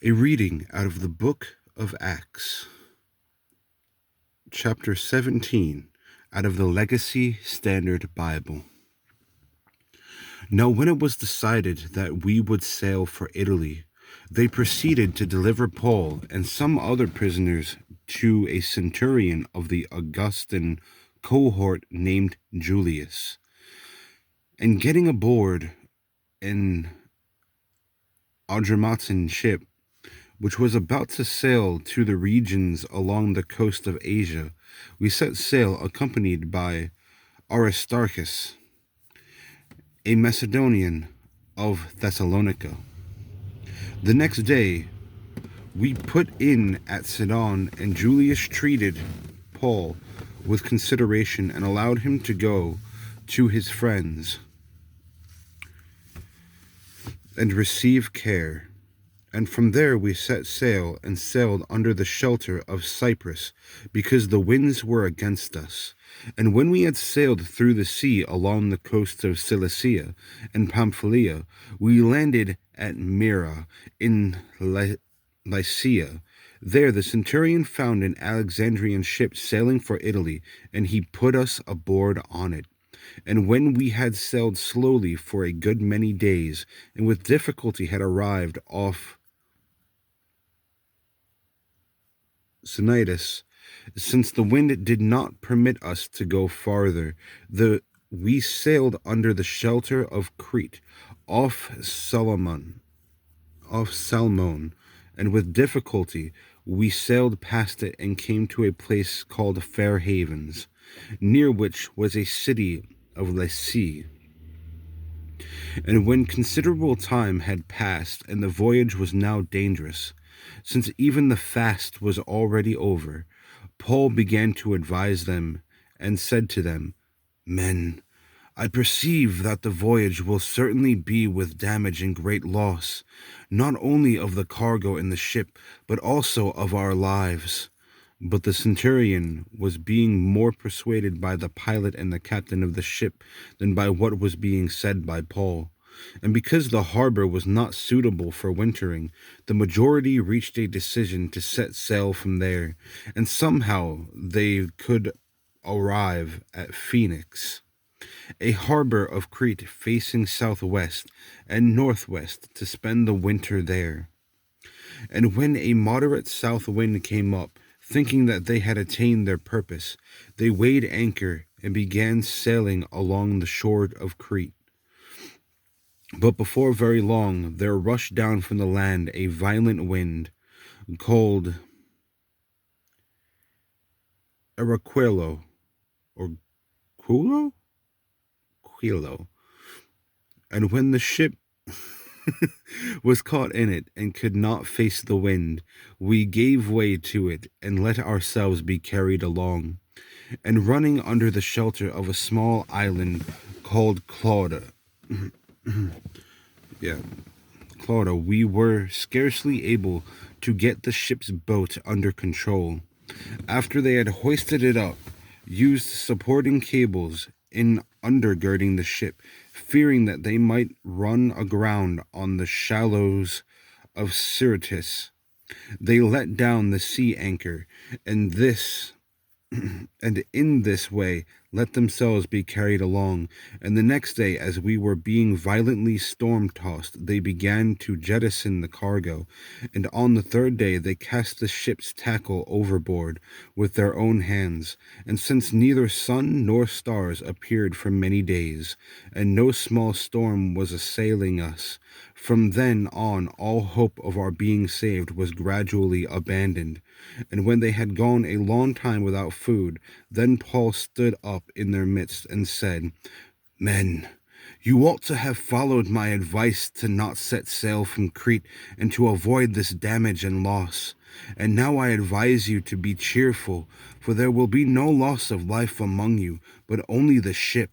A reading out of the book of Acts, chapter 17, out of the Legacy Standard Bible. Now, when it was decided that we would sail for Italy, they proceeded to deliver Paul and some other prisoners to a centurion of the Augustan cohort named Julius. And getting aboard an Adramatan ship, which was about to sail to the regions along the coast of Asia, we set sail accompanied by Aristarchus, a Macedonian of Thessalonica. The next day, we put in at Sidon, and Julius treated Paul with consideration and allowed him to go to his friends and receive care. And from there we set sail and sailed under the shelter of Cyprus, because the winds were against us. And when we had sailed through the sea along the coasts of Cilicia and Pamphylia, we landed at Myra in Lycia. There the centurion found an Alexandrian ship sailing for Italy, and he put us aboard on it. And when we had sailed slowly for a good many days, and with difficulty had arrived off Cnidus, since the wind did not permit us to go farther, we sailed under the shelter of Crete, off Salmon, and with difficulty we sailed past it and came to a place called Fair Havens, near which was a city of LSB. And when considerable time had passed, and the voyage was now dangerous, since even the fast was already over, Paul began to advise them, and said to them, Men, I perceive that the voyage will certainly be with damage and great loss, not only of the cargo in the ship, but also of our lives. But the centurion was being more persuaded by the pilot and the captain of the ship than by what was being said by Paul. And because the harbor was not suitable for wintering, the majority reached a decision to set sail from there, and somehow they could arrive at Phoenix, a harbor of Crete facing southwest and northwest, to spend the winter there. And when a moderate south wind came up, thinking that they had attained their purpose, they weighed anchor and began sailing along the shore of Crete. But before very long there rushed down from the land a violent wind, called Araquilo, or Quilo. And when the ship was caught in it and could not face the wind, we gave way to it and let ourselves be carried along. And running under the shelter of a small island called Clauda, we were scarcely able to get the ship's boat under control. After they had hoisted it up, used supporting cables in undergirding the ship, fearing that they might run aground on the shallows of Syrtis, they let down the sea anchor, and in this way let themselves be carried along. And the next day, as we were being violently storm-tossed, they began to jettison the cargo. And on the third day they cast the ship's tackle overboard with their own hands. And since neither sun nor stars appeared for many days, and no small storm was assailing us, from then on all hope of our being saved was gradually abandoned. And when they had gone a long time without food, then Paul stood up in their midst and said, Men, you ought to have followed my advice to not set sail from Crete and to avoid this damage and loss. And now I advise you to be cheerful, for there will be no loss of life among you, but only the ship.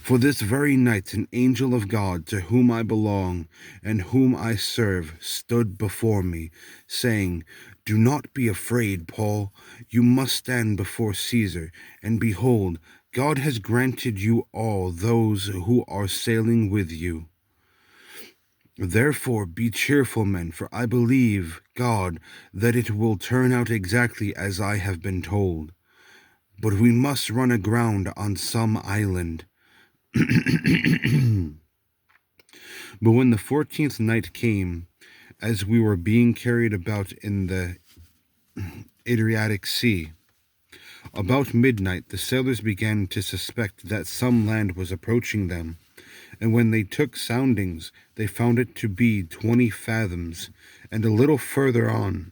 For this very night an angel of God, to whom I belong and whom I serve, stood before me, saying, Do not be afraid, Paul. You must stand before Caesar, and behold, God has granted you all those who are sailing with you. Therefore be cheerful, men, for I believe, God, that it will turn out exactly as I have been told. But we must run aground on some island. But when the 14th night came, as we were being carried about in the Adriatic Sea, about midnight the sailors began to suspect that some land was approaching them. And when they took soundings, they found it to be 20 fathoms, and a little further on,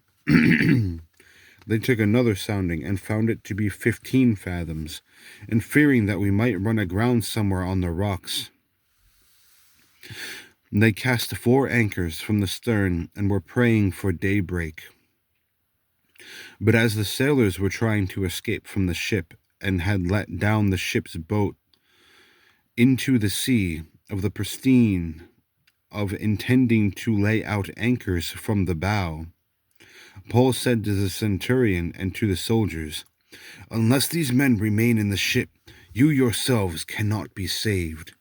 they took another sounding and found it to be 15 fathoms, and fearing that we might run aground somewhere on the rocks, they cast 4 anchors from the stern and were praying for daybreak. But as the sailors were trying to escape from the ship and had let down the ship's boat into the sea of the pristine of intending to lay out anchors from the bow, Paul said to the centurion and to the soldiers, "Unless these men remain in the ship, you yourselves cannot be saved."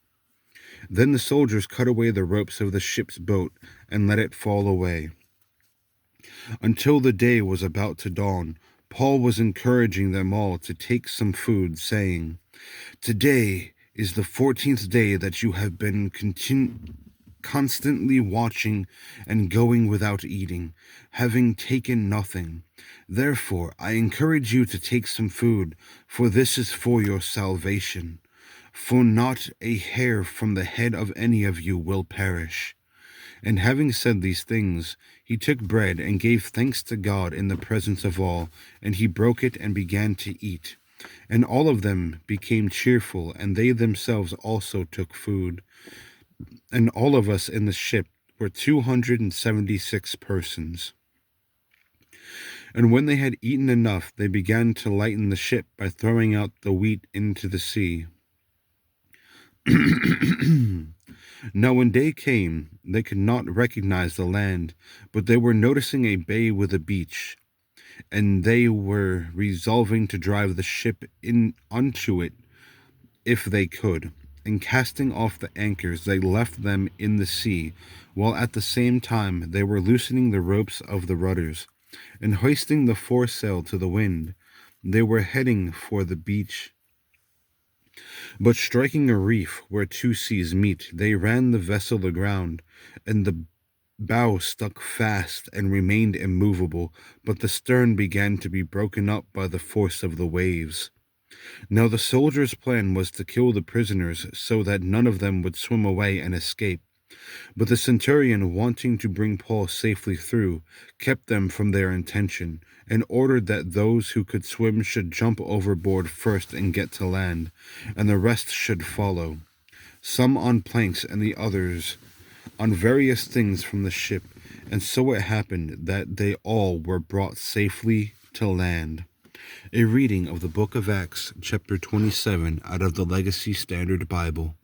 Then the soldiers cut away the ropes of the ship's boat and let it fall away. Until the day was about to dawn, Paul was encouraging them all to take some food, saying, "Today is the 14th day that you have been constantly watching and going without eating, having taken nothing. Therefore, I encourage you to take some food, for this is for your salvation. For not a hair from the head of any of you will perish." And having said these things, he took bread and gave thanks to God in the presence of all, and he broke it and began to eat. And all of them became cheerful, and they themselves also took food. And all of us in the ship were 276 persons. And when they had eaten enough, they began to lighten the ship by throwing out the wheat into the sea. Now when day came, they could not recognize the land, but they were noticing a bay with a beach, and they were resolving to drive the ship in unto it if they could. And casting off the anchors, they left them in the sea, while at the same time they were loosening the ropes of the rudders, and hoisting the foresail to the wind. They were heading for the beach. But striking a reef where 2 seas meet, they ran the vessel aground, and the bow stuck fast and remained immovable, but the stern began to be broken up by the force of the waves. Now the soldiers' plan was to kill the prisoners so that none of them would swim away and escape. But the centurion, wanting to bring Paul safely through, kept them from their intention, and ordered that those who could swim should jump overboard first and get to land, and the rest should follow, some on planks and the others on various things from the ship. And so it happened that they all were brought safely to land. A reading of the book of Acts, chapter 27, out of the Legacy Standard Bible.